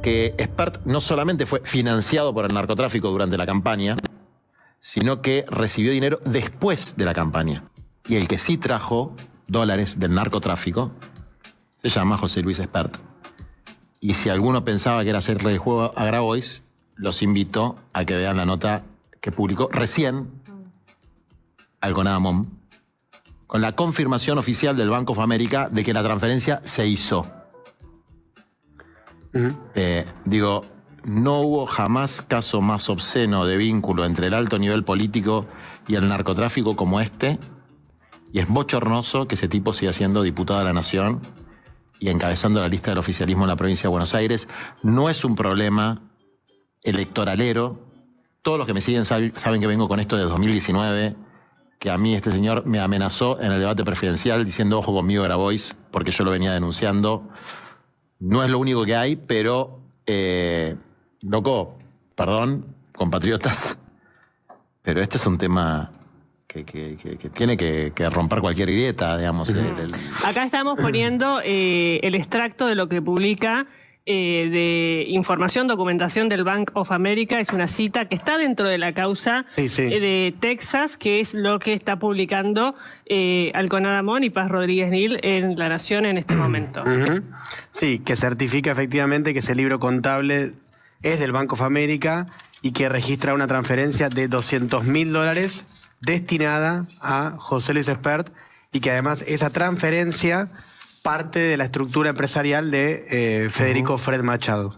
que Spert no solamente fue financiado por el narcotráfico durante la campaña, sino que recibió dinero después de la campaña. Y el que sí trajo dólares del narcotráfico se llama José Luis Spert. Y si alguno pensaba que era hacerle el juego a Grabois, los invito a que vean la nota que publicó recién Alconada con la confirmación oficial del Bank of America de que la transferencia se hizo. Digo, no hubo jamás caso más obsceno de vínculo entre el alto nivel político y el narcotráfico como este, y es bochornoso que ese tipo siga siendo diputado de la Nación y encabezando la lista del oficialismo en la provincia de Buenos Aires. No es un problema electoralero. Todos los que me siguen saben que vengo con esto desde 2019, que a mí este señor me amenazó en el debate presidencial diciendo ojo conmigo Grabois, porque yo lo venía denunciando. No es lo único que hay, pero, loco, perdón, compatriotas, pero este es un tema que tiene que romper cualquier grieta, digamos. Acá estamos poniendo el extracto de lo que publica de información, documentación del Bank of America. Es una cita que está dentro de la causa de Texas, que es lo que está publicando Alconada y Paz Rodríguez Nil en La Nación en este momento. Sí, que certifica efectivamente que ese libro contable es del Bank of America y que registra una transferencia de $200.000 destinada a José Luis Spert, y que además esa transferencia parte de la estructura empresarial de Federico Fred Machado.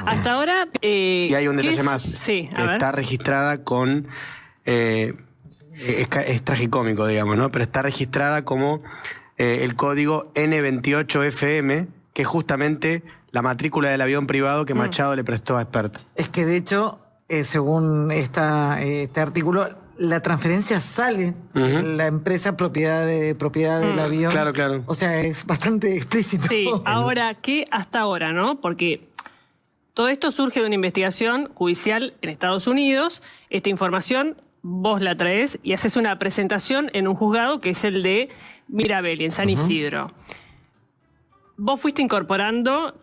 Hasta ahora... y hay un detalle más, que está registrada con... es tragicómico, digamos, ¿no? Pero está registrada como el código N28FM, que es justamente la matrícula del avión privado que Machado le prestó a Spert. Es que de hecho, según este artículo, la transferencia sale de la empresa propiedad del avión. Claro, claro. O sea, es bastante explícito. Sí, ahora, ¿qué hasta ahora, no? Porque todo esto surge de una investigación judicial en Estados Unidos. Esta información vos la traes y haces una presentación en un juzgado que es el de Mirabelli, en San Isidro. Vos fuiste incorporando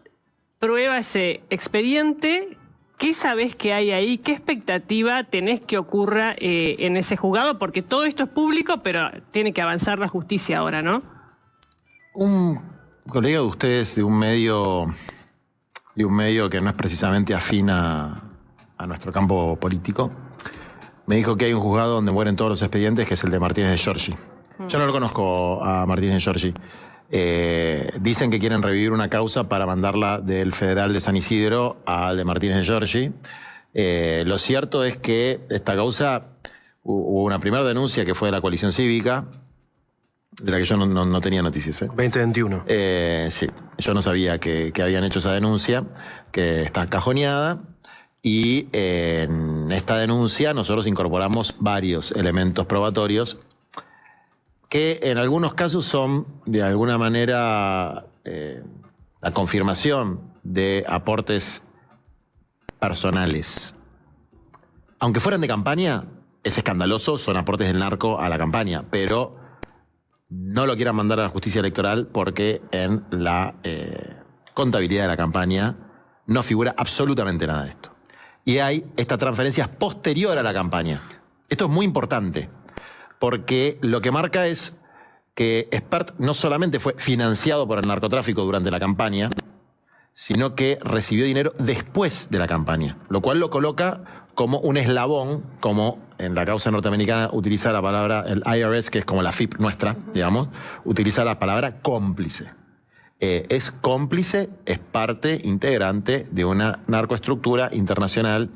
prueba ese expediente. ¿Qué sabés que hay ahí? ¿Qué expectativa tenés que ocurra en ese juzgado? Porque todo esto es público, pero tiene que avanzar la justicia ahora, ¿no? Un colega de ustedes de un medio que no es precisamente afín a nuestro campo político, me dijo que hay un juzgado donde mueren todos los expedientes, que es el de Martínez de Giorgi. Yo no lo conozco a Martínez de Giorgi. Dicen que quieren revivir una causa para mandarla del Federal de San Isidro al de Martínez de Giorgi. Lo cierto es que esta causa, hubo una primera denuncia que fue de la coalición cívica, de la que yo no tenía noticias. 2021. Sí, yo no sabía que habían hecho esa denuncia, que está cajoneada. Y en esta denuncia nosotros incorporamos varios elementos probatorios que en algunos casos son, de alguna manera, la confirmación de aportes personales. Aunque fueran de campaña, es escandaloso, son aportes del narco a la campaña, pero no lo quieran mandar a la justicia electoral porque en la contabilidad de la campaña no figura absolutamente nada de esto. Y hay esta transferencia posterior a la campaña. Esto es muy importante, porque lo que marca es que Spert no solamente fue financiado por el narcotráfico durante la campaña, sino que recibió dinero después de la campaña, lo cual lo coloca como un eslabón, como en la causa norteamericana utiliza la palabra, el IRS, que es como la FIP nuestra, digamos, utiliza la palabra cómplice. Es cómplice, es parte integrante de una narcoestructura internacional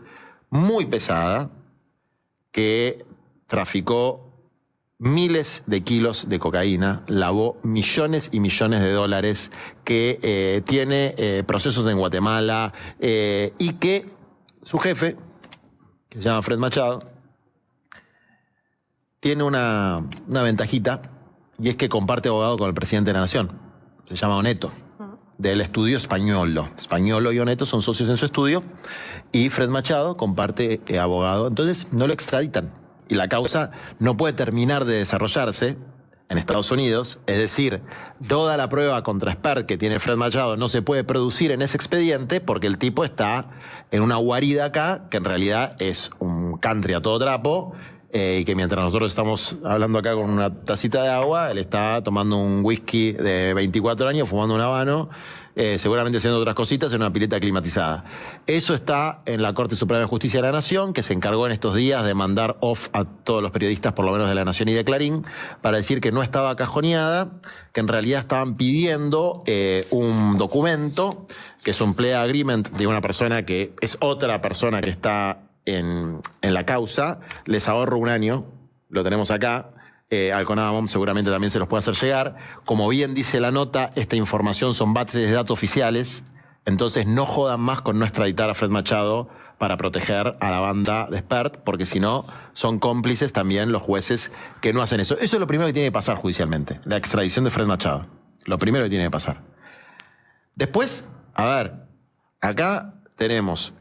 muy pesada que traficó miles de kilos de cocaína, lavó millones y millones de dólares, que tiene procesos en Guatemala y que su jefe, que se llama Fred Machado, tiene una ventajita, y es que comparte abogado con el presidente de la Nación. Se llama Oneto, del estudio Españolo. Españolo y Oneto son socios en su estudio, y Fred Machado comparte abogado. Entonces no lo extraditan. Y la causa no puede terminar de desarrollarse en Estados Unidos, es decir, toda la prueba contra Spert que tiene Fred Machado no se puede producir en ese expediente porque el tipo está en una guarida acá, que en realidad es un country a todo trapo, y que mientras nosotros estamos hablando acá con una tacita de agua, él está tomando un whisky de 24 años, fumando un habano, seguramente haciendo otras cositas en una pileta climatizada. Eso está en la Corte Suprema de Justicia de la Nación, que se encargó en estos días de mandar off a todos los periodistas, por lo menos de La Nación y de Clarín, para decir que no estaba cajoneada, que en realidad estaban pidiendo un documento, que es un plea agreement de una persona que es otra persona que está en la causa. Les ahorro un año, lo tenemos acá. Al CONADAMOM seguramente también se los puede hacer llegar. Como bien dice la nota, esta información son bases de datos oficiales, entonces no jodan más con no extraditar a Fred Machado para proteger a la banda de Spert, porque si no, son cómplices también los jueces que no hacen eso. Eso es lo primero que tiene que pasar judicialmente, la extradición de Fred Machado. Lo primero que tiene que pasar. Después, a ver, acá tenemos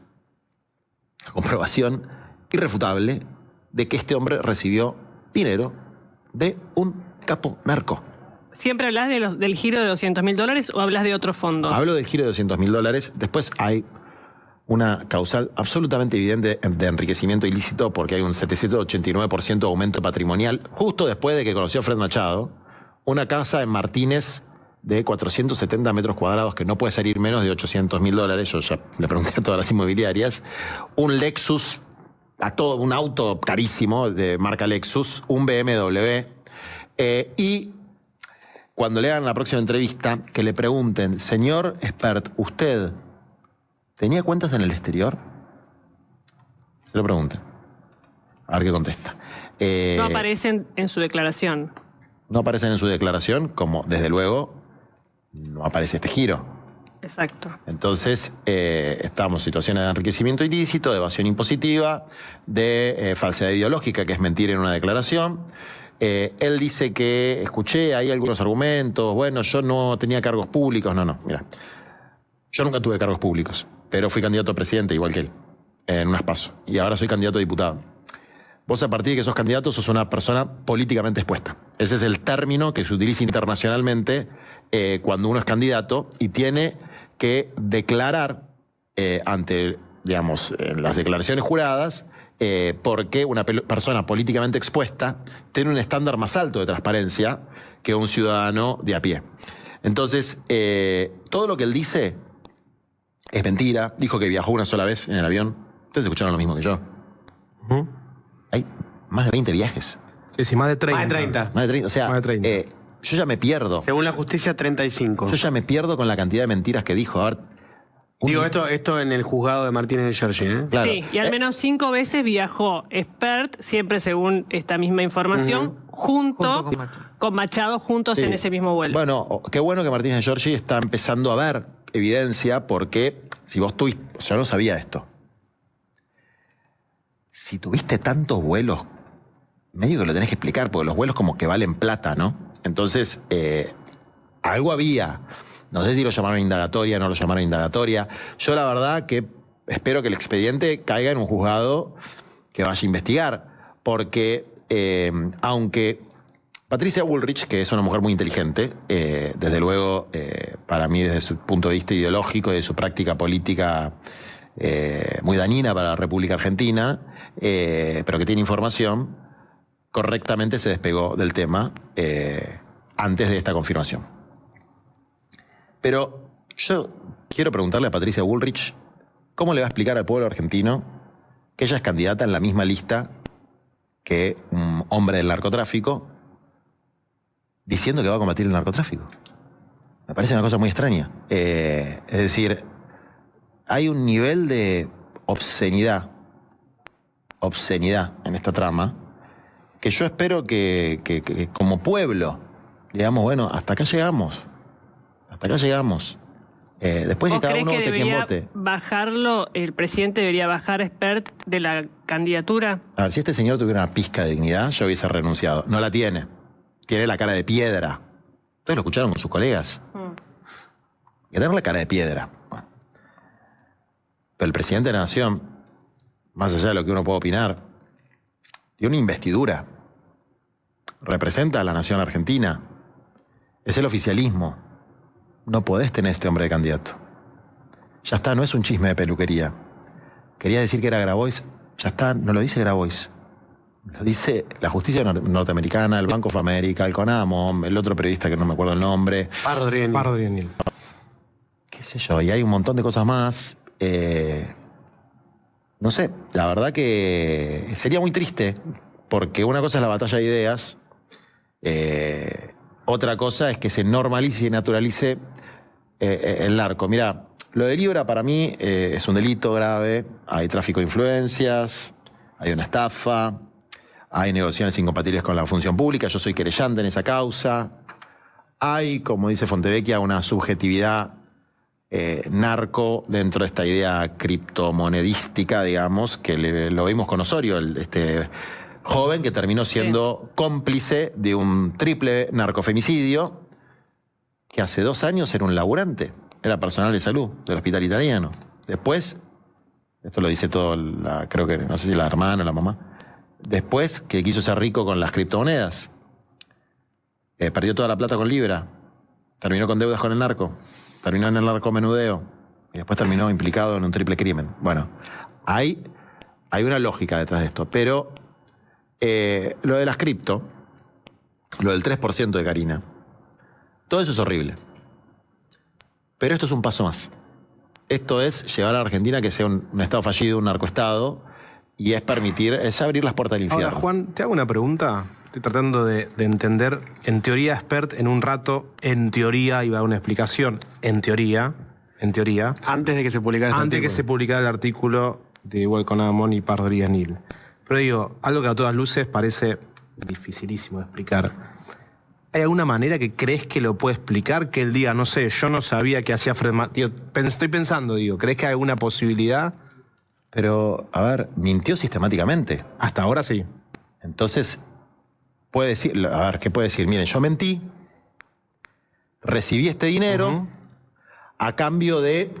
la comprobación irrefutable de que este hombre recibió dinero de un capo narco. ¿Siempre hablas del giro de $200.000 o hablas de otro fondo? Hablo del giro de $200.000. Después hay una causal absolutamente evidente de enriquecimiento ilícito porque hay un 789% de aumento patrimonial justo después de que conoció a Fred Machado. Una casa en Martínez de 470 metros cuadrados que no puede salir menos de $800.000. Yo ya le pregunté a todas las inmobiliarias. Un Lexus, un auto carísimo de marca Lexus, un BMW. Y cuando le hagan la próxima entrevista, que le pregunten, señor Spert, ¿usted tenía cuentas en el exterior? Se lo pregunten. A ver qué contesta. No aparecen en su declaración. No aparecen en su declaración, como desde luego no aparece este giro. Exacto. Entonces, estamos en situaciones de enriquecimiento ilícito, de evasión impositiva, de falsedad ideológica, que es mentir en una declaración. Él dice que, escuché, hay algunos argumentos, bueno, yo no tenía cargos públicos. No, mira, yo nunca tuve cargos públicos, pero fui candidato a presidente igual que él, en unas PASO, y ahora soy candidato a diputado. Vos, a partir de que sos candidato, sos una persona políticamente expuesta. Ese es el término que se utiliza internacionalmente cuando uno es candidato y tiene que declarar ante, digamos, las declaraciones juradas, porque una persona políticamente expuesta tiene un estándar más alto de transparencia que un ciudadano de a pie. Entonces, todo lo que él dice es mentira. Dijo que viajó una sola vez en el avión. Ustedes escucharon lo mismo que yo. Hay más de 20 viajes. Sí, más de 30. Más de 30. Más de 30. O sea, Más de 30. yo ya me pierdo. Según la justicia, 35. Yo ya me pierdo con la cantidad de mentiras que dijo. A ver, Digo, esto en el juzgado de Martínez de Giorgi, ¿eh? claro. Sí, y al menos 5 veces viajó Spert, siempre según esta misma información, junto con Machado, juntos en ese mismo vuelo. Bueno, qué bueno que Martínez de Giorgi está empezando a ver evidencia, porque si vos tuviste, yo no sabía esto. Si tuviste tantos vuelos, medio que lo tenés que explicar, porque los vuelos como que valen plata, ¿no? Entonces, algo había. No sé si lo llamaron indagatoria, no lo llamaron indagatoria. Yo la verdad que espero que el expediente caiga en un juzgado que vaya a investigar, porque aunque Patricia Bullrich, que es una mujer muy inteligente, desde luego, para mí desde su punto de vista ideológico y de su práctica política muy dañina para la República Argentina, pero que tiene información, correctamente se despegó del tema antes de esta confirmación. Pero yo quiero preguntarle a Patricia Bullrich cómo le va a explicar al pueblo argentino que ella es candidata en la misma lista que un hombre del narcotráfico, diciendo que va a combatir el narcotráfico. Me parece una cosa muy extraña. Es decir, hay un nivel de obscenidad en esta trama, que yo espero que como pueblo, digamos, bueno, hasta acá llegamos. Después que cada uno vote quien vote. Bajarlo, el presidente debería bajar a Spert de la candidatura? A ver, si este señor tuviera una pizca de dignidad, yo hubiese renunciado. No la tiene. Tiene la cara de piedra. Ustedes lo escucharon con sus colegas. Y tener la cara de piedra. Bueno. Pero el presidente de la Nación, más allá de lo que uno puede opinar, tiene una investidura representa a la nación argentina. Es el oficialismo. No podés tener este hombre de candidato. Ya está, no es un chisme de peluquería. Quería decir que era Grabois. Ya está, no lo dice Grabois. Lo dice la justicia norteamericana, el Bank of America, el CONAMO, el otro periodista que no me acuerdo el nombre. Pardo Drienil. Qué sé yo, y hay un montón de cosas más. No sé, la verdad que sería muy triste, porque una cosa es la batalla de ideas, otra cosa es que se normalice y naturalice el narco. Mira, lo de Libra para mí es un delito grave, hay tráfico de influencias, hay una estafa, hay negociaciones incompatibles con la función pública, yo soy querellante en esa causa, hay, como dice Fontevecchia, una subjetividad narco dentro de esta idea criptomonedística, digamos, que lo vimos con Osorio, este joven que terminó siendo cómplice de un triple narcofemicidio, que hace 2 años era un laburante, era personal de salud del hospital italiano. Después, esto lo dice todo, creo que, no sé si la hermana o la mamá, después que quiso ser rico con las criptomonedas, perdió toda la plata con Libra, terminó con deudas con el narco, terminó en el narcomenudeo y después terminó implicado en un triple crimen. Bueno, hay una lógica detrás de esto, pero lo de las cripto, lo del 3% de Karina, todo eso es horrible. Pero esto es un paso más. Esto es llevar a la Argentina a que sea un estado fallido, un narcoestado, y es abrir las puertas del infierno. Ahora, Juan, te hago una pregunta. Estoy tratando de entender. En teoría, Expert, en un rato, en teoría, iba a dar una explicación. En teoría. Antes de que se publicara el artículo de Welcome Amon y Pardo Drienil. Pero digo, algo que a todas luces parece dificilísimo de explicar. ¿Hay alguna manera que crees que lo puede explicar? Que él diga, no sé, yo no sabía que hacía Fred Machado. Estoy pensando, ¿crees que hay alguna posibilidad? Pero, a ver, mintió sistemáticamente. Hasta ahora sí. Entonces, puede decir, a ver, ¿qué puede decir? Miren, yo mentí, recibí este dinero a cambio de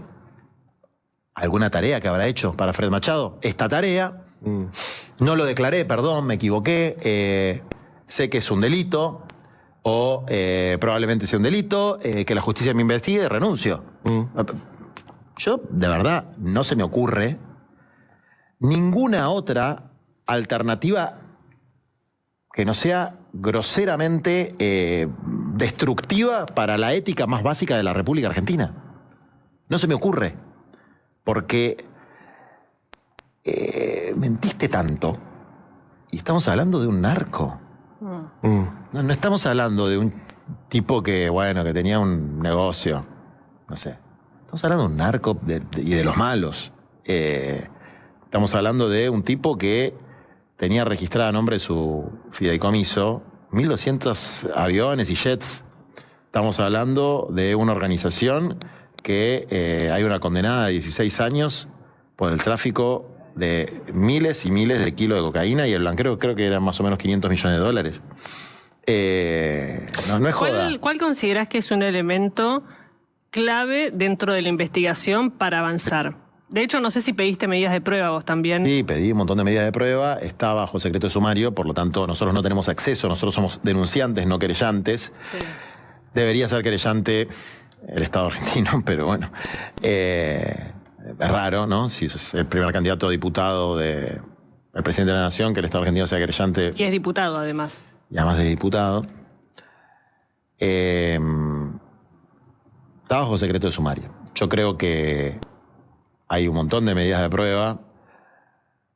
alguna tarea que habrá hecho para Fred Machado. Esta tarea, no lo declaré, perdón, me equivoqué, sé que es un delito, o probablemente sea un delito, que la justicia me investigue y renuncio. Yo, de verdad, no se me ocurre ninguna otra alternativa que no sea groseramente destructiva para la ética más básica de la República Argentina. No se me ocurre, porque mentiste tanto y estamos hablando de un narco. No estamos hablando de un tipo que, bueno, que tenía un negocio, no sé. Estamos hablando de un narco y de los malos. Estamos hablando de un tipo que tenía registrada a nombre de su fideicomiso 1.200 aviones y jets. Estamos hablando de una organización que hay una condenada de 16 años por el tráfico de miles y miles de kilos de cocaína, y el blanqueo creo que eran más o menos 500 millones de dólares. No es joda. ¿Cuál considerás que es un elemento clave dentro de la investigación para avanzar? De hecho, no sé si pediste medidas de prueba vos también. Sí, pedí un montón de medidas de prueba, está bajo secreto de sumario, por lo tanto nosotros no tenemos acceso, nosotros somos denunciantes, no querellantes. Sí. Debería ser querellante el Estado argentino, pero bueno, es raro, ¿no? Si es el primer candidato a diputado del presidente de la Nación, que el Estado argentino sea querellante. Y es diputado, además. Y además de diputado. Está bajo secreto de sumario. Yo creo que hay un montón de medidas de prueba.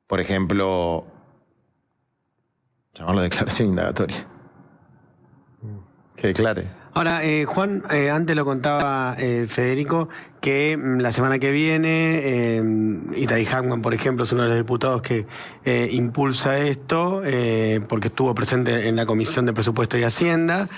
Por ejemplo, llamarlo declaración indagatoria. Que declare. Ahora, Juan, antes lo contaba Federico, que la semana que viene, Itay Hackman, por ejemplo, es uno de los diputados que impulsa esto, porque estuvo presente en la Comisión de Presupuesto y Hacienda,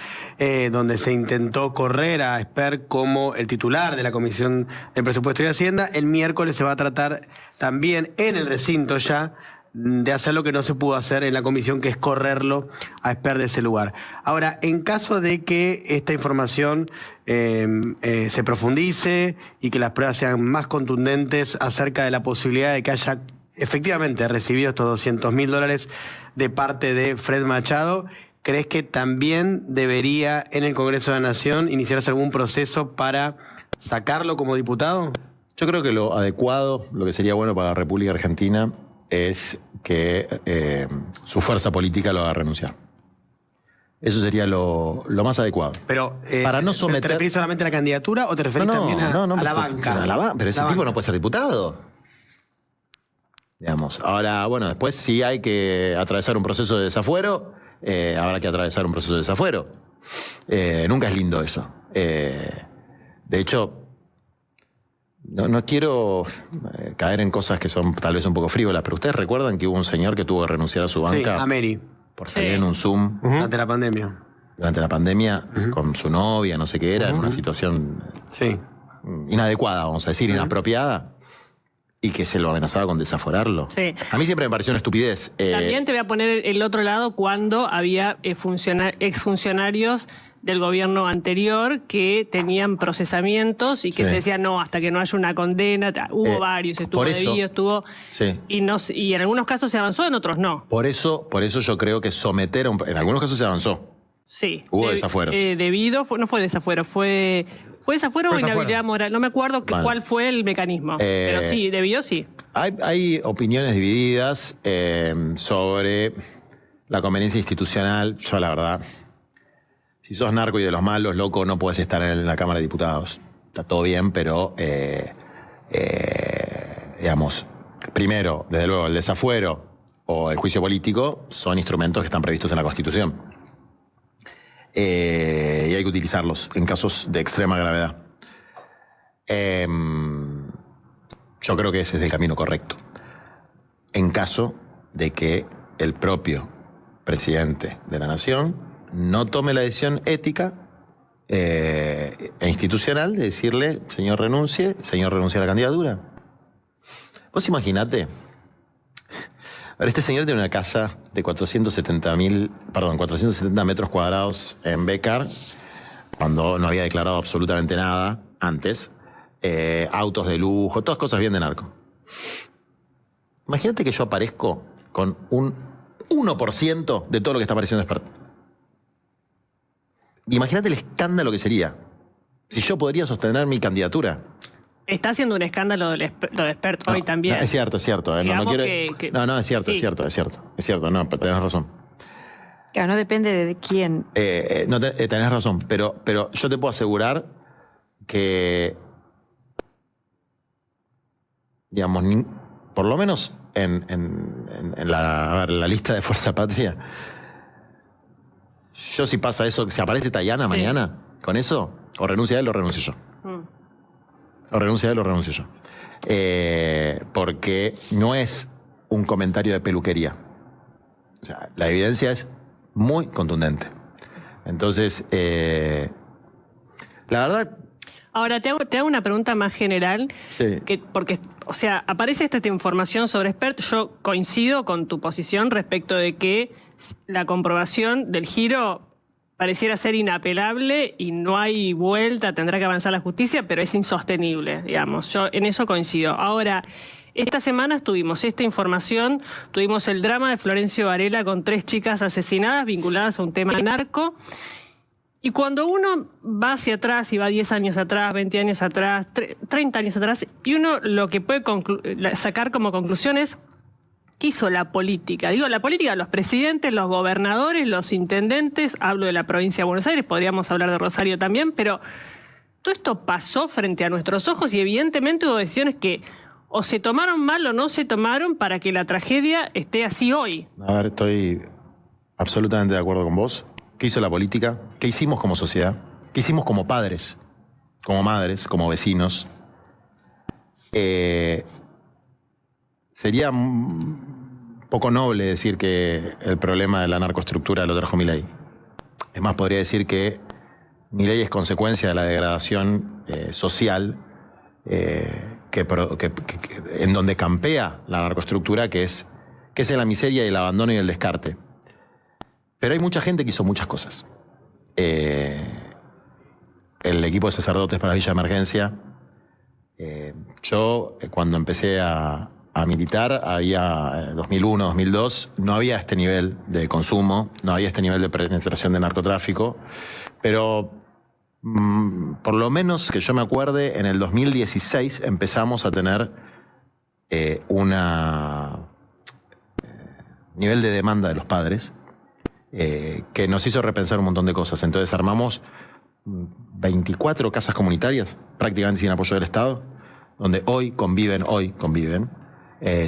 donde se intentó correr a Esper como el titular de la Comisión de Presupuesto y Hacienda. El miércoles se va a tratar también en el recinto ya de hacer lo que no se pudo hacer en la comisión, que es correrlo a Esper de ese lugar. Ahora, en caso de que esta información se profundice y que las pruebas sean más contundentes acerca de la posibilidad de que haya efectivamente recibido estos $200.000 de parte de Fred Machado, ¿crees que también debería en el Congreso de la Nación iniciarse algún proceso para sacarlo como diputado? Yo creo que lo adecuado, lo que sería bueno para la República Argentina, es que su fuerza política lo haga renunciar. Eso sería lo más adecuado. Pero, para no ¿te someter... referís solamente a la candidatura o te referís también a la banca? Pero ese La tipo banca. no puede ser diputado. Digamos. Ahora, bueno, después si hay que atravesar un proceso de desafuero, habrá que atravesar un proceso de desafuero. Nunca es lindo eso. De hecho, no quiero caer en cosas que son tal vez un poco frívolas, pero ustedes recuerdan que hubo un señor que tuvo que renunciar a su Sí, banca a Mary, por salir Sí. en un Zoom durante la pandemia. durante la pandemia con su novia, no sé qué era, en una situación Sí. inadecuada, vamos a decir, inapropiada, y que se lo amenazaba con desaforarlo. Sí. A mí siempre me pareció una estupidez. También te voy a poner el otro lado cuando había exfuncionarios del gobierno anterior que tenían procesamientos y que Sí. se decía no, hasta que no haya una condena. Hubo varios, estuvo por eso- debido, estuvo... Sí. Y en algunos casos se avanzó, en otros no. Por eso yo creo que someter en algunos casos se avanzó. Sí. Hubo desafueros. Debido, no fue desafuero, fue desafuero o Fue desafuero. inhabilidad moral. No me acuerdo Vale. cuál fue el mecanismo. Pero sí, debido sí. Hay opiniones divididas sobre la conveniencia institucional. Yo, la verdad, si sos narco y de los malos, loco, no podés estar en la Cámara de Diputados. Está todo bien, pero, digamos, primero, desde luego, el desafuero o el juicio político son instrumentos que están previstos en la Constitución. Y hay que utilizarlos en casos de extrema gravedad. Yo creo que ese es el camino correcto. En caso de que el propio presidente de la Nación no tome la decisión ética e institucional de decirle, señor, renuncie a la candidatura. Vos imaginate. Ahora, este señor tiene una casa de 470 metros cuadrados en Bécar, cuando no había declarado absolutamente nada antes. Autos de lujo, todas cosas bien de narco. Imagínate que yo aparezco con un 1% de todo lo que está apareciendo en Expert. Imagínate el escándalo que sería si yo podría sostener mi candidatura. Está haciendo un escándalo lo de Expert hoy también. No, es cierto. No, es cierto. No, Digamos quiero- que- no, es cierto, sí. es cierto. No, pero tenés razón. Claro, no depende de quién. No, tenés razón, pero yo te puedo asegurar que, digamos, por lo menos en la lista de Fuerza Patria, yo si pasa eso, si aparece Tayana mañana con eso, o renuncia él o renuncio yo. O renuncia él o renuncio yo. Porque no es un comentario de peluquería. O sea, la evidencia es muy contundente. Entonces, la verdad, Ahora, te hago una pregunta más general. Sí. Porque, o sea, aparece esta información sobre Expert. Yo coincido con tu posición respecto de que la comprobación del giro pareciera ser inapelable y no hay vuelta, tendrá que avanzar la justicia, pero es insostenible, digamos. Yo en eso coincido. Ahora, esta semana tuvimos esta información, tuvimos el drama de Florencio Varela con 3 chicas asesinadas vinculadas a un tema narco. Y cuando uno va hacia atrás y va 10 años atrás, 20 años atrás, 30 años atrás, y uno lo que puede sacar como conclusión es ¿qué hizo la política? Digo, la política, los presidentes, los gobernadores, los intendentes, hablo de la provincia de Buenos Aires, podríamos hablar de Rosario también, pero todo esto pasó frente a nuestros ojos y evidentemente hubo decisiones que o se tomaron mal o no se tomaron para que la tragedia esté así hoy. a ver, estoy absolutamente de acuerdo con vos. ¿Qué hizo la política? ¿Qué hicimos como sociedad? ¿Qué hicimos como padres? Como madres, como vecinos. Sería poco noble decir que el problema de la narcoestructura lo trajo Milei. Es más, podría decir que Milei es consecuencia de la degradación social en donde campea la narcoestructura, que es la miseria y el abandono y el descarte. Pero hay mucha gente que hizo muchas cosas. El equipo de sacerdotes para Villa Emergencia. Yo, cuando empecé a a militar, había 2001, 2002, no había este nivel de consumo, no había este nivel de penetración de narcotráfico, pero por lo menos que yo me acuerde, en el 2016 empezamos a tener nivel de demanda de los padres que nos hizo repensar un montón de cosas. Entonces armamos 24 casas comunitarias, prácticamente sin apoyo del Estado, donde hoy conviven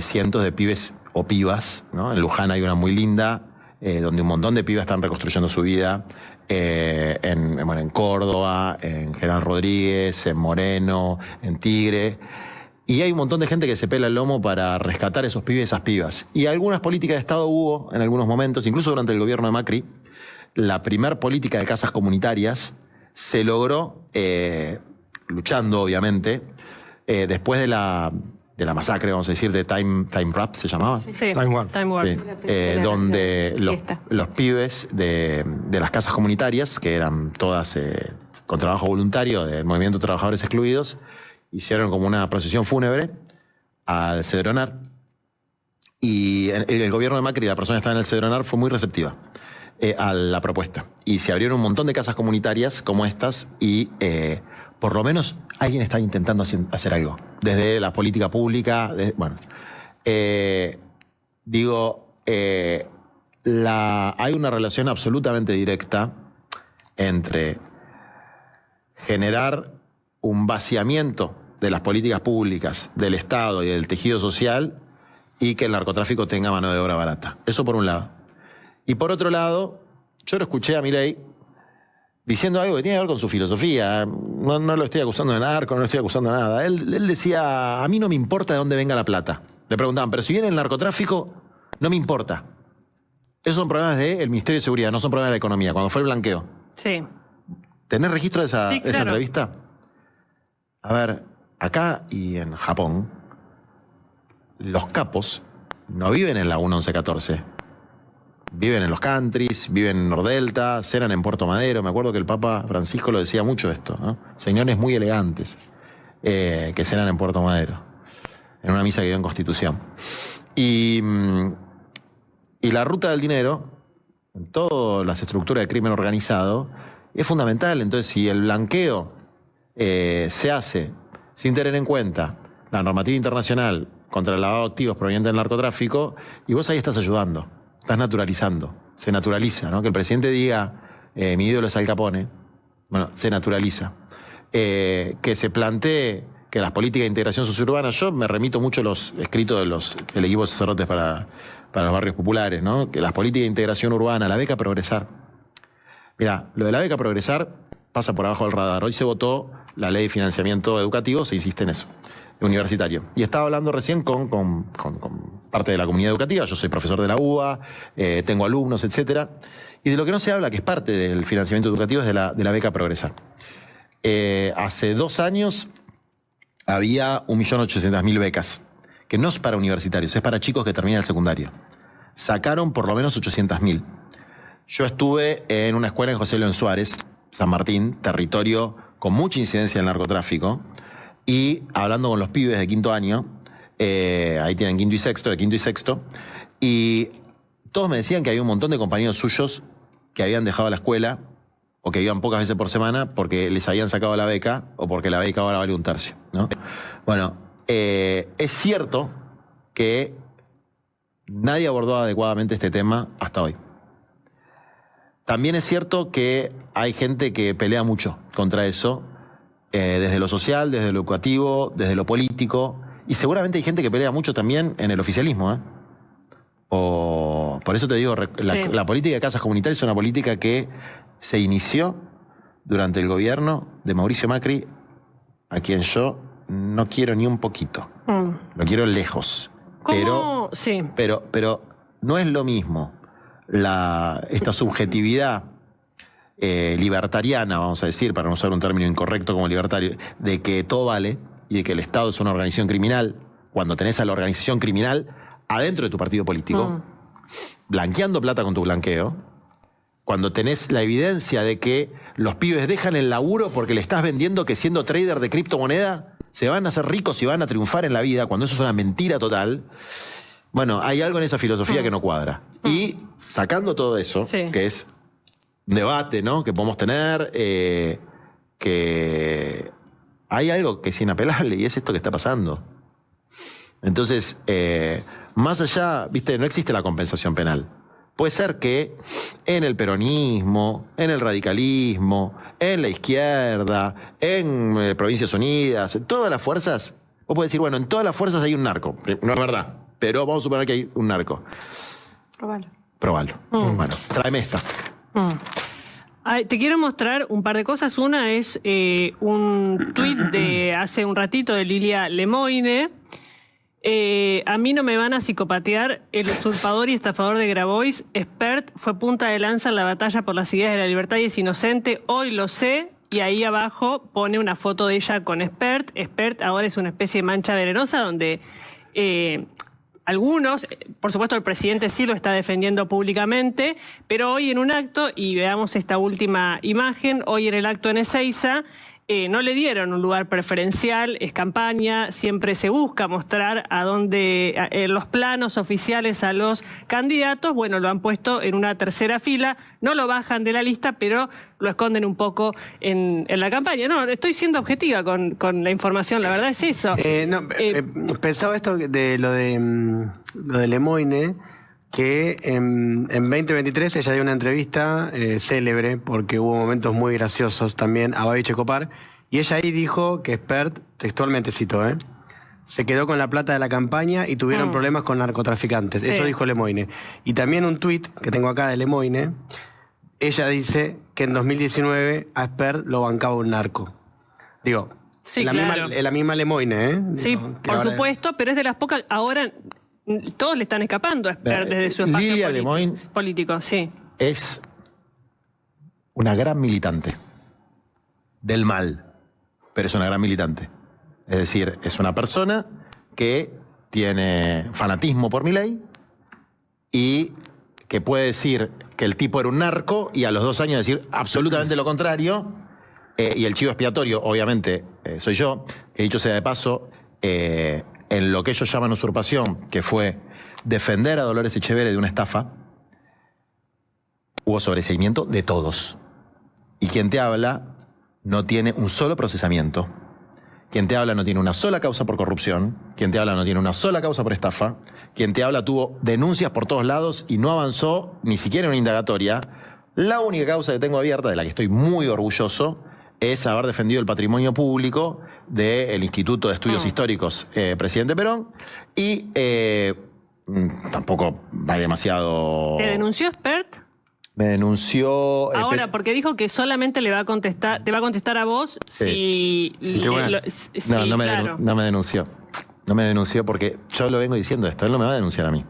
cientos de pibes o pibas, ¿no? En Luján hay una muy linda, donde un montón de pibas están reconstruyendo su vida, en Córdoba, en General Rodríguez, en Moreno, en Tigre. Y hay un montón de gente que se pela el lomo para rescatar esos pibes y esas pibas. Y algunas políticas de Estado hubo en algunos momentos, incluso durante el gobierno de Macri, la primer política de casas comunitarias se logró, luchando obviamente, después de la masacre, vamos a decir, de Time Rap, ¿se llamaba? Sí, Time Warp. Time Warp. Sí. Donde los pibes de las casas comunitarias, que eran todas con trabajo voluntario del Movimiento de Trabajadores Excluidos, hicieron como una procesión fúnebre al Cedronar. Y el gobierno de Macri, la persona que estaba en el Cedronar, fue muy receptiva a la propuesta. Y se abrieron un montón de casas comunitarias como estas y por lo menos alguien está intentando hacer algo. Desde la política pública, hay una relación absolutamente directa entre generar un vaciamiento de las políticas públicas, del Estado y del tejido social, y que el narcotráfico tenga mano de obra barata. Eso por un lado. Y por otro lado, yo lo escuché a Milei diciendo algo que tiene que ver con su filosofía. No lo estoy acusando de narco, no lo estoy acusando de nada. Él decía, a mí no me importa de dónde venga la plata. Le preguntaban, pero si viene el narcotráfico, no me importa. Esos son problemas del Ministerio de Seguridad, no son problemas de la economía. Cuando fue el blanqueo. Sí. ¿Tenés registro de esa Sí, claro. entrevista? A ver, acá y en Japón, los capos no viven en la 1114. Viven en los countries, viven en Nordelta, cenan en Puerto Madero. Me acuerdo que el Papa Francisco lo decía mucho esto, ¿no? Señores muy elegantes que cenan en Puerto Madero, en una misa que dio en Constitución. Y la ruta del dinero, en todas las estructuras de crimen organizado, es fundamental. Entonces, si el blanqueo se hace sin tener en cuenta la normativa internacional contra el lavado de activos proveniente del narcotráfico, y vos ahí estás ayudando, estás naturalizando, se naturaliza, ¿no? Que el presidente diga, mi ídolo es Al Capone, bueno, se naturaliza. Que se plantee que las políticas de integración sociourbana, yo me remito mucho a los escritos del equipo de sacerdotes para los barrios populares, ¿no? Que las políticas de integración urbana, la beca Progresar. Mira, lo de la beca Progresar pasa por abajo del radar. Hoy se votó la ley de financiamiento educativo, se insiste en eso, universitario. Y estaba hablando recién con parte de la comunidad educativa. Yo soy profesor de la UBA, tengo alumnos, etcétera. Y de lo que no se habla, que es parte del financiamiento educativo, es de la beca Progresar. Hace 2 años había 1.800.000 becas, que no es para universitarios, es para chicos que terminan el secundario. Sacaron por lo menos 800.000. Yo estuve en una escuela en José León Suárez, San Martín, territorio con mucha incidencia del narcotráfico, y hablando con los pibes de 5º año, ahí tienen de 5º y 6º, y todos me decían que había un montón de compañeros suyos que habían dejado la escuela o que iban pocas veces por semana porque les habían sacado la beca o porque la beca ahora vale 1/3, ¿no? Bueno, es cierto que nadie abordó adecuadamente este tema hasta hoy. También es cierto que hay gente que pelea mucho contra eso, desde lo social, desde lo educativo, desde lo político, y seguramente hay gente que pelea mucho también en el oficialismo, ¿eh? Por eso te digo, la política de casas comunitarias es una política que se inició durante el gobierno de Mauricio Macri, a quien yo no quiero ni un poquito. Lo quiero lejos. ¿Cómo? Sí. Pero no es lo mismo esta subjetividad libertariana, vamos a decir, para no usar un término incorrecto como libertario, de que todo vale y de que el Estado es una organización criminal, cuando tenés a la organización criminal adentro de tu partido político, blanqueando plata con tu blanqueo, cuando tenés la evidencia de que los pibes dejan el laburo porque le estás vendiendo que siendo trader de criptomoneda se van a hacer ricos y van a triunfar en la vida, cuando eso es una mentira total. Bueno, hay algo en esa filosofía que no cuadra. Y sacando todo eso, que es un debate, ¿no?, que podemos tener, que hay algo que es inapelable y es esto que está pasando. Entonces, más allá, viste, no existe la compensación penal. Puede ser que en el peronismo, en el radicalismo, en la izquierda, en Provincias Unidas, en todas las fuerzas, vos podés decir, bueno, en todas las fuerzas hay un narco. No es verdad, pero vamos a suponer que hay un narco. Probalo. Bueno, tráeme esta. Ay, te quiero mostrar un par de cosas. Una es un tuit de hace un ratito de Lilia Lemoine. A mí no me van a psicopatear. El usurpador y estafador de Grabois, Spert, fue punta de lanza en la batalla por las ideas de la libertad y es inocente. Hoy lo sé. Y ahí abajo pone una foto de ella con Spert. Spert ahora es una especie de mancha venenosa donde algunos, por supuesto el presidente sí lo está defendiendo públicamente, pero hoy en un acto, y veamos esta última imagen, hoy en el acto en Ezeiza, no le dieron un lugar preferencial, es campaña, siempre se busca mostrar a dónde los planos oficiales a los candidatos. Bueno, lo han puesto en una tercera fila, no lo bajan de la lista, pero lo esconden un poco en la campaña. No, estoy siendo objetiva con la información, la verdad es eso. Pensaba esto de lo de Lemoine, que en 2023 ella dio una entrevista célebre, porque hubo momentos muy graciosos también, a Babi Checopar, y ella ahí dijo que Spert, textualmente citó, se quedó con la plata de la campaña y tuvieron problemas con narcotraficantes. Sí. Eso dijo Lemoine. Y también un tuit que tengo acá de Lemoine, ella dice que en 2019 a Spert lo bancaba un narco. Digo, sí, la misma Lemoine, Sí, digo, por supuesto, pero es de las pocas... Ahora todos le están escapando a Spert desde su espacio Lilia Lemoine político, sí. Es una gran militante del mal, pero es una gran militante. Es decir, es una persona que tiene fanatismo por Milei y que puede decir que el tipo era un narco y a los 2 años decir absolutamente lo contrario. Y el chivo expiatorio, obviamente, soy yo, que dicho sea de paso, en lo que ellos llaman usurpación, que fue defender a Dolores Echeverri de una estafa, hubo sobreseimiento de todos. Y quien te habla no tiene un solo procesamiento. Quien te habla no tiene una sola causa por corrupción. Quien te habla no tiene una sola causa por estafa. Quien te habla tuvo denuncias por todos lados y no avanzó ni siquiera en una indagatoria. La única causa que tengo abierta, de la que estoy muy orgulloso, es haber defendido el patrimonio público del Instituto de Estudios Históricos Presidente Perón. Y tampoco hay demasiado... ¿Te denunció Spert? Me denunció... Ahora, porque dijo que solamente le va a contestar, te va a contestar a vos si... No me denunció. No me denunció porque yo lo vengo diciendo esto. Él no me va a denunciar a mí.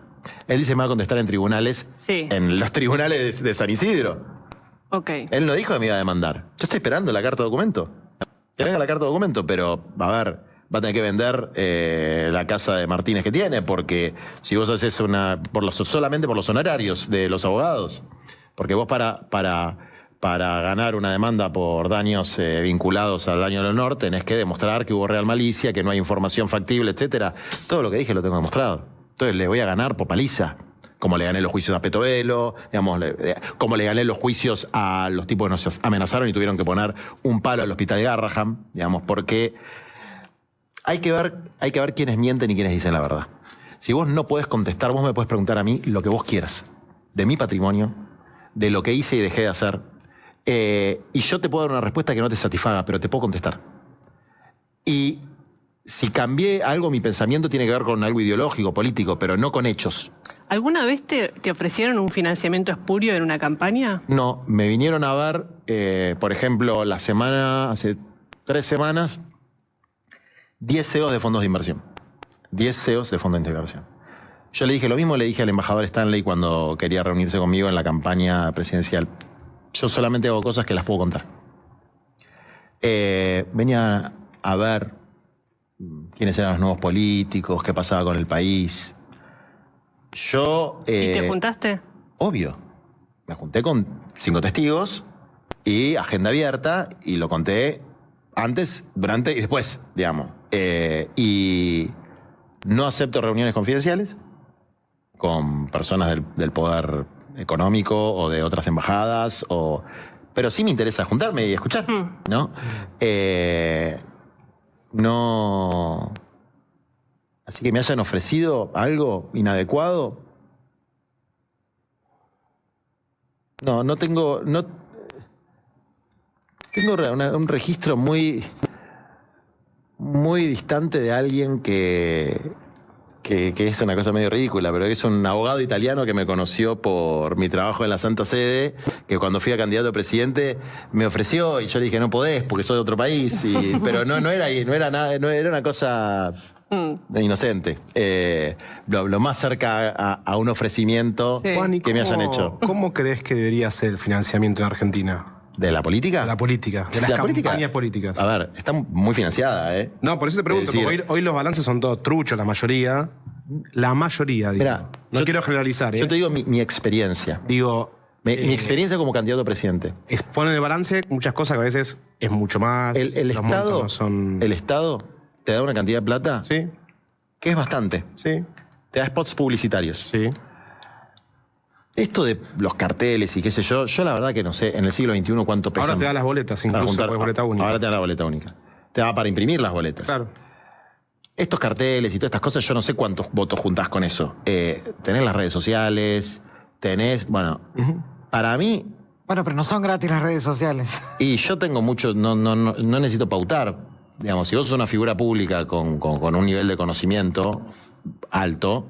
Él dice que me va a contestar en tribunales, en los tribunales de San Isidro. Él no dijo que me iba a demandar. Yo estoy esperando la carta de documento. Que venga la carta de documento, pero, a ver, va a tener que vender la casa de Martínez que tiene, porque si vos haces solamente por los honorarios de los abogados, porque vos para ganar una demanda por daños vinculados al daño del honor, tenés que demostrar que hubo real malicia, que no hay información factible, etcétera. Todo lo que dije lo tengo demostrado. Entonces le voy a ganar por paliza. Como le gané los juicios a Petovelo, digamos, como le gané los juicios a los tipos que nos amenazaron y tuvieron que poner un palo al hospital Garraham, digamos, porque hay que ver quiénes mienten y quiénes dicen la verdad. Si vos no podés contestar, vos me podés preguntar a mí lo que vos quieras, de mi patrimonio, de lo que hice y dejé de hacer, y yo te puedo dar una respuesta que no te satisfaga, pero te puedo contestar. Y si cambié algo, mi pensamiento tiene que ver con algo ideológico, político, pero no con hechos. ¿Alguna vez te ofrecieron un financiamiento espurio en una campaña? No, me vinieron a ver, por ejemplo, hace 3 semanas, 10 CEOs de fondos de inversión. 10 CEOs de fondos de inversión. Yo le dije lo mismo, le dije al embajador Stanley cuando quería reunirse conmigo en la campaña presidencial. Yo solamente hago cosas que las puedo contar. Venía a ver quiénes eran los nuevos políticos, qué pasaba con el país. ¿Y te juntaste? Obvio. Me junté con 5 testigos y agenda abierta, y lo conté antes, durante y después, digamos. Y no acepto reuniones confidenciales con personas del poder económico o de otras embajadas, pero sí me interesa juntarme y escuchar, ¿no? No... Así que me hayan ofrecido algo inadecuado. No tengo... Tengo un registro muy distante de alguien que es una cosa medio ridícula, pero es un abogado italiano que me conoció por mi trabajo en la Santa Sede, que cuando fui a candidato a presidente me ofreció y yo le dije no podés porque soy de otro país, pero no era ahí, no era nada, no era una cosa inocente. Lo más cerca a un ofrecimiento Juan, ¿y que me hayan cómo- hecho. ¿Cómo crees que debería ser el financiamiento en Argentina? ¿De la política? De la política, de las La política, campañas políticas. A ver, está muy financiada, ¿eh? No, por eso te pregunto, Es decir, porque hoy los balances son todos truchos, la mayoría. La mayoría, digo. Mirá, no yo- quiero generalizar, ¿eh? Yo te digo mi experiencia. Digo, Mi experiencia como candidato a presidente. ponen en el balance muchas cosas que a veces es mucho más. El los montos Estado, no son... el Estado te da una cantidad de plata Sí, que es bastante. sí, Te da spots publicitarios. sí. Esto de los carteles y qué sé yo la verdad que no sé en el siglo XXI cuánto pesan. Ahora te da las boletas, para incluso, juntar- porque es boleta única. Ahora te da la boleta única. Te da para imprimir las boletas. Claro. Estos carteles y todas estas cosas, yo no sé cuántos votos juntás con eso. Tenés las redes sociales, bueno, para mí, Bueno, pero no son gratis las redes sociales. y yo tengo mucho, no necesito pautar. Digamos, si vos sos una figura pública con un nivel de conocimiento alto,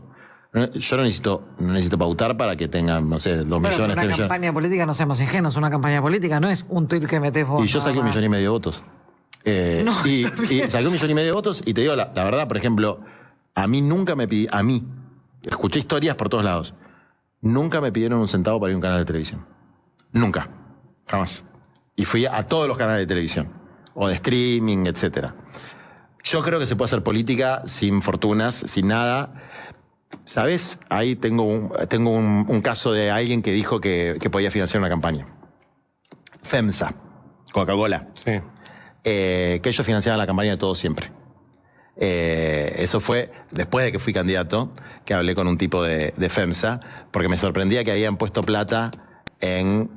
yo no necesito pautar para que tengan, no sé, 2 Bueno, millones, pero 3 una millones. campaña política, no seamos ingenuos, una campaña política no es un tuit que metés vos. Y yo saqué 1,5 millones de votos. No, y está bien. saqué 1,5 millones de votos y te digo la verdad, por ejemplo, a mí nunca me pidieron, escuché historias por todos lados, nunca me pidieron un centavo para ir a un canal de televisión. Nunca. Jamás. Y fui a todos los canales de televisión, o de streaming, etcétera. Yo creo que se puede hacer política sin fortunas, sin nada. ¿Sabes? Ahí tengo un caso de alguien que dijo que podía financiar una campaña. FEMSA, Coca-Cola. Sí. Que ellos financiaban la campaña de Todo Siempre. Eso fue después de que fui candidato, que hablé con un tipo de FEMSA, porque me sorprendía que habían puesto plata en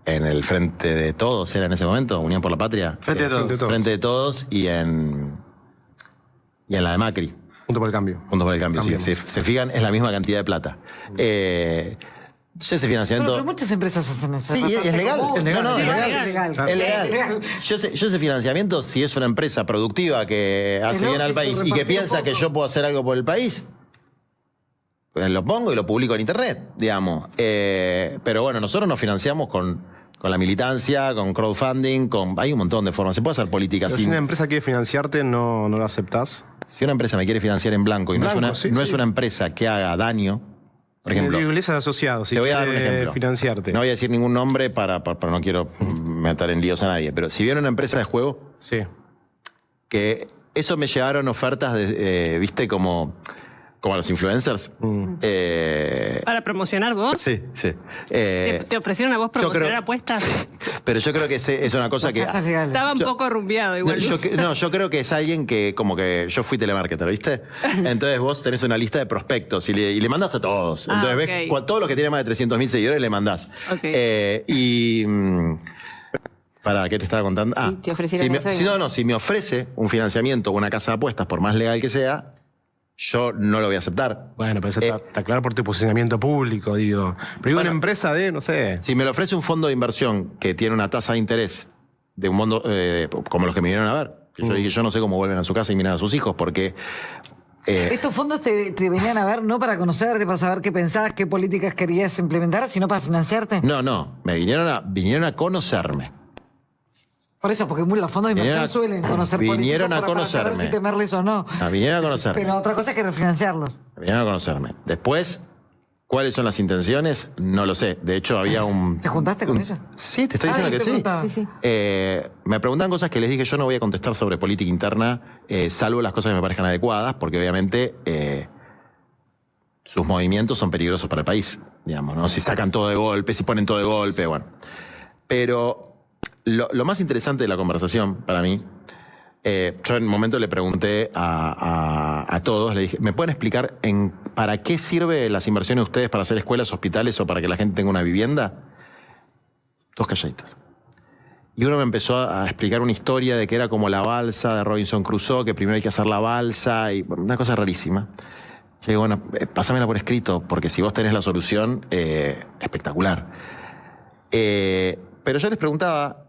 el Frente de Todos, ¿era en ese momento? Unión por la Patria. Frente de Todos. Frente de Todos y en la de Macri. Junto por el cambio. Juntos por el Cambio. Si Cambiemos. se fijan, es la misma cantidad de plata. Yo ese financiamiento... Pero muchas empresas hacen eso. Sí, bastante es legal. común. No, no, Sí, es legal. Es legal. Es legal. Yo ese financiamiento, si es una empresa productiva que hace bien al lógico, país y que repartir piensa un que poco. yo puedo hacer algo por el país, pues lo pongo y lo publico en internet, digamos. Pero bueno, nosotros nos financiamos con la militancia, con crowdfunding, hay un montón de formas. Se puede hacer política Pero sin... si una empresa quiere financiarte, ¿no lo aceptás? Si una empresa me quiere financiar en blanco y no, Blanco, es, sí, no sí. es una empresa que haga daño, por ejemplo... Iglesias asociados, si Te voy a dar un quiere ejemplo. financiarte. No voy a decir ningún nombre para no quiero meter en líos a nadie, pero si viene una empresa de juego, Sí. que eso me llevaron ofertas, viste, como a los influencers. Para promocionar vos. Sí, sí. ¿Te ofrecieron a vos yo promocionar creo- apuestas? Pero yo creo que es una cosa que... Casas legales. Estaba un poco rumbeado No, igual. yo creo que es alguien que, como que yo fui telemarketer, ¿viste? Entonces vos tenés una lista de prospectos y le mandás a todos. Ah, Entonces ok. ves todos los que tienen más de 300.000 seguidores le mandás. Ok. ¿Para qué te estaba contando? Sí, te ofrecieron si me, eso, si me ofrece un financiamiento o una casa de apuestas, por más legal que sea, yo no lo voy a aceptar. Bueno, pero eso está claro por tu posicionamiento público, digo. Pero digo, una empresa de, no sé. Si me lo ofrece un fondo de inversión que tiene una tasa de interés de un mundo como los que me vinieron a ver, que yo dije, yo no sé cómo vuelven a su casa y miran a sus hijos, porque Estos fondos te venían a ver no para conocerte, para saber qué pensabas, qué políticas querías implementar, sino para financiarte. no, me vinieron a conocerme. Por eso, porque los fondos de inversión Vinieron a- suelen conocer vinieron políticos a para saber conocerme. si temerles o no. Vinieron a conocerme. Pero otra cosa es que refinanciarlos. Vinieron a conocerme. Después, ¿cuáles son las intenciones? No lo sé. De hecho, había un... ¿Te juntaste con ella? Sí, te estoy Ah, diciendo te que sí. preguntaba. Sí, sí. Me preguntan cosas que les dije, yo no voy a contestar sobre política interna, salvo las cosas que me parezcan adecuadas, porque obviamente sus movimientos son peligrosos para el país, digamos, ¿no? Si sacan todo de golpe, si ponen todo de golpe, bueno. Pero lo más interesante de la conversación, para mí, yo en un momento le pregunté a todos, le dije, ¿me pueden explicar para qué sirve las inversiones de ustedes para hacer escuelas, hospitales o para que la gente tenga una vivienda? Todos calladitos. Y uno me empezó a explicar una historia de que era como la balsa de Robinson Crusoe, que primero hay que hacer la balsa, y una cosa rarísima. Yo digo, bueno, pásamela por escrito, porque si vos tenés la solución, espectacular. Pero yo les preguntaba,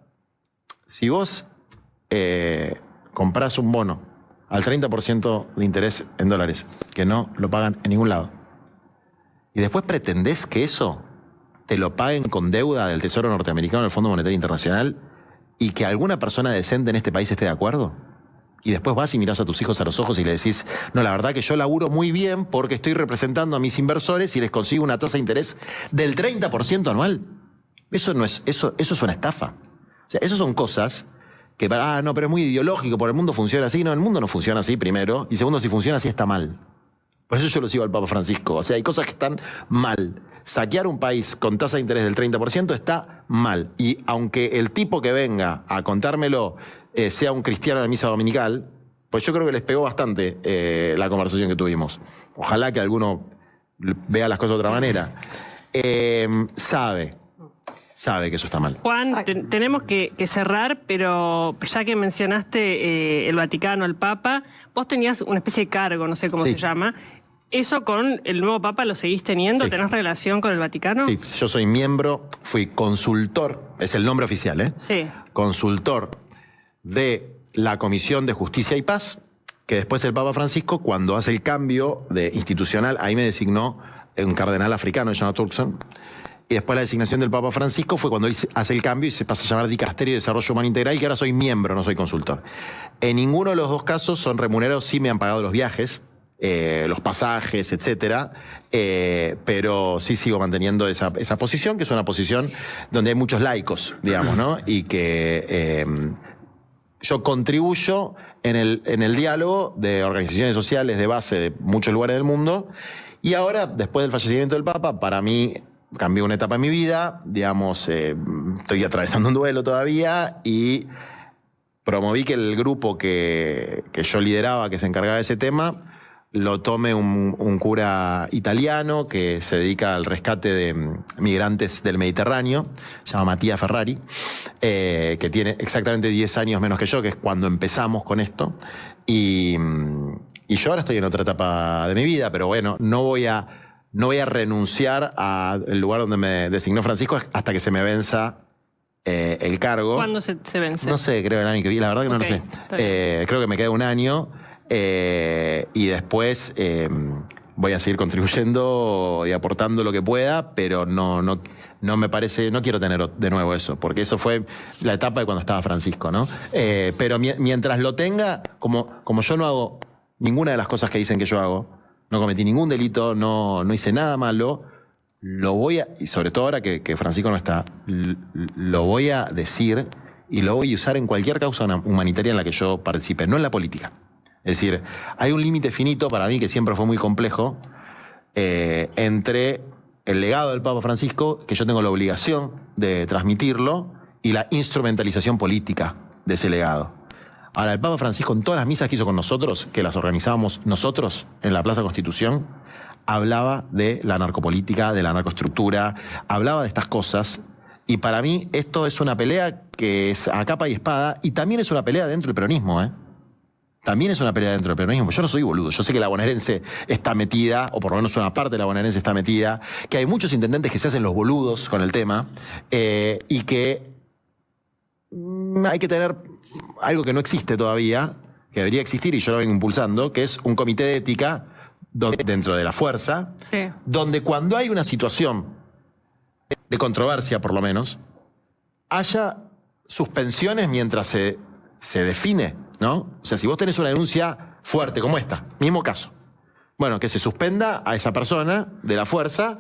si vos comprás un bono al 30% de interés en dólares, que no lo pagan en ningún lado, y después pretendés que eso te lo paguen con deuda del Tesoro norteamericano, del Fondo Monetario Internacional, y que alguna persona decente en este país esté de acuerdo, y después vas y mirás a tus hijos a los ojos y le decís, no, la verdad que yo laburo muy bien porque estoy representando a mis inversores y les consigo una tasa de interés del 30% anual. Eso es una estafa. O sea, eso son cosas que, no, pero es muy ideológico, porque el mundo funciona así. No, el mundo no funciona así, primero. Y segundo, si funciona así, está mal. Por eso yo lo sigo al Papa Francisco. O sea, hay cosas que están mal. Saquear un país con tasa de interés del 30% está mal. Y aunque el tipo que venga a contármelo sea un cristiano de misa dominical, pues yo creo que les pegó bastante la conversación que tuvimos. Ojalá que alguno vea las cosas de otra manera. Sabe que eso está mal. Juan, tenemos que cerrar, pero ya que mencionaste el Vaticano, el Papa, vos tenías una especie de cargo, no sé cómo se llama. ¿Eso con el nuevo Papa lo seguís teniendo? Sí. ¿Tenés relación con el Vaticano? Sí, yo soy miembro, fui consultor, es el nombre oficial, ¿eh? Sí. Consultor de la Comisión de Justicia y Paz, que después el Papa Francisco, cuando hace el cambio institucional, ahí me designó un cardenal africano llamado Turkson. Y después la designación del Papa Francisco fue cuando él hace el cambio y se pasa a llamar Dicasterio de Desarrollo Humano Integral, que ahora soy miembro, no soy consultor. En ninguno de los dos casos son remunerados, sí me han pagado los viajes, los pasajes, etcétera, pero sí sigo manteniendo esa posición, que es una posición donde hay muchos laicos, digamos, ¿no? Y que yo contribuyo en el diálogo de organizaciones sociales de base de muchos lugares del mundo. Y ahora, después del fallecimiento del Papa, para mí cambió una etapa en mi vida, digamos, estoy atravesando un duelo todavía y promoví que el grupo que yo lideraba, que se encargaba de ese tema, lo tome un cura italiano que se dedica al rescate de migrantes del Mediterráneo, se llama Mattia Ferrari, que tiene exactamente 10 años menos que yo, que es cuando empezamos con esto. Y yo ahora estoy en otra etapa de mi vida, pero bueno, no voy a renunciar al lugar donde me designó Francisco hasta que se me venza el cargo. ¿Cuándo se vence? No sé, creo el año que viene, la verdad que no lo sé. Creo que me queda un año y después voy a seguir contribuyendo y aportando lo que pueda, pero no me parece, no quiero tener de nuevo eso, porque eso fue la etapa de cuando estaba Francisco, ¿no? Pero mientras lo tenga, como yo no hago ninguna de las cosas que dicen que yo hago, no cometí ningún delito, no hice nada malo, lo voy a, y sobre todo ahora que Francisco no está, lo voy a decir y lo voy a usar en cualquier causa humanitaria en la que yo participe, no en la política. Es decir, hay un límite finito para mí que siempre fue muy complejo entre el legado del Papa Francisco, que yo tengo la obligación de transmitirlo, y la instrumentalización política de ese legado. Ahora, el Papa Francisco, en todas las misas que hizo con nosotros, que las organizábamos nosotros en la Plaza Constitución, hablaba de la narcopolítica, de la narcoestructura, hablaba de estas cosas. Y para mí esto es una pelea que es a capa y espada, y también es una pelea dentro del peronismo, ¿eh? También es una pelea dentro del peronismo. Yo no soy boludo. Yo sé que la bonaerense está metida, o por lo menos una parte de la bonaerense está metida, que hay muchos intendentes que se hacen los boludos con el tema, y que hay que tener algo que no existe todavía, que debería existir y yo lo vengo impulsando, que es un comité de ética dentro de la fuerza, Sí. donde cuando hay una situación de controversia, por lo menos, haya suspensiones mientras se define, ¿no? O sea, si vos tenés una denuncia fuerte como esta, mismo caso, bueno, que se suspenda a esa persona de la fuerza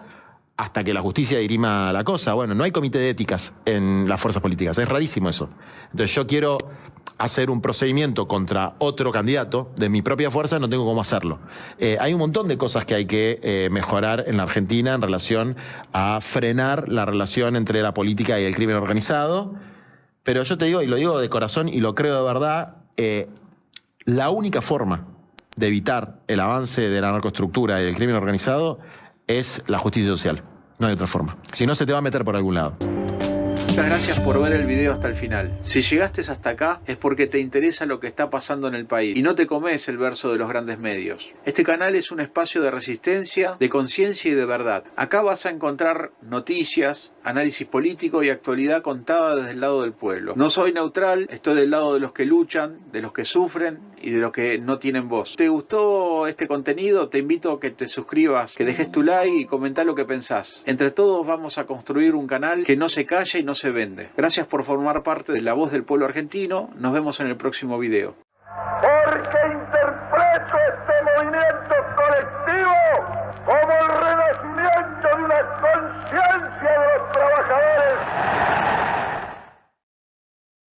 hasta que la justicia dirima la cosa. Bueno, no hay comité de éticas en las fuerzas políticas, es rarísimo eso. Entonces yo quiero hacer un procedimiento contra otro candidato de mi propia fuerza, no tengo cómo hacerlo. Hay un montón de cosas que hay que mejorar en la Argentina en relación a frenar la relación entre la política y el crimen organizado, pero yo te digo, y lo digo de corazón y lo creo de verdad, la única forma de evitar el avance de la narcoestructura y del crimen organizado es la justicia social. No hay otra forma. Si no, se te va a meter por algún lado. Muchas gracias por ver el video hasta el final. Si llegaste hasta acá es porque te interesa lo que está pasando en el país y no te comes el verso de los grandes medios. Este canal es un espacio de resistencia, de conciencia y de verdad. Acá vas a encontrar noticias, análisis político y actualidad contada desde el lado del pueblo. No soy neutral, estoy del lado de los que luchan, de los que sufren y de los que no tienen voz. ¿Te gustó este contenido? Te invito a que te suscribas, que dejes tu like y comentá lo que pensás. Entre todos vamos a construir un canal que no se calla y no se vende. Gracias por formar parte de La Voz del Pueblo Argentino. Nos vemos en el próximo video. Porque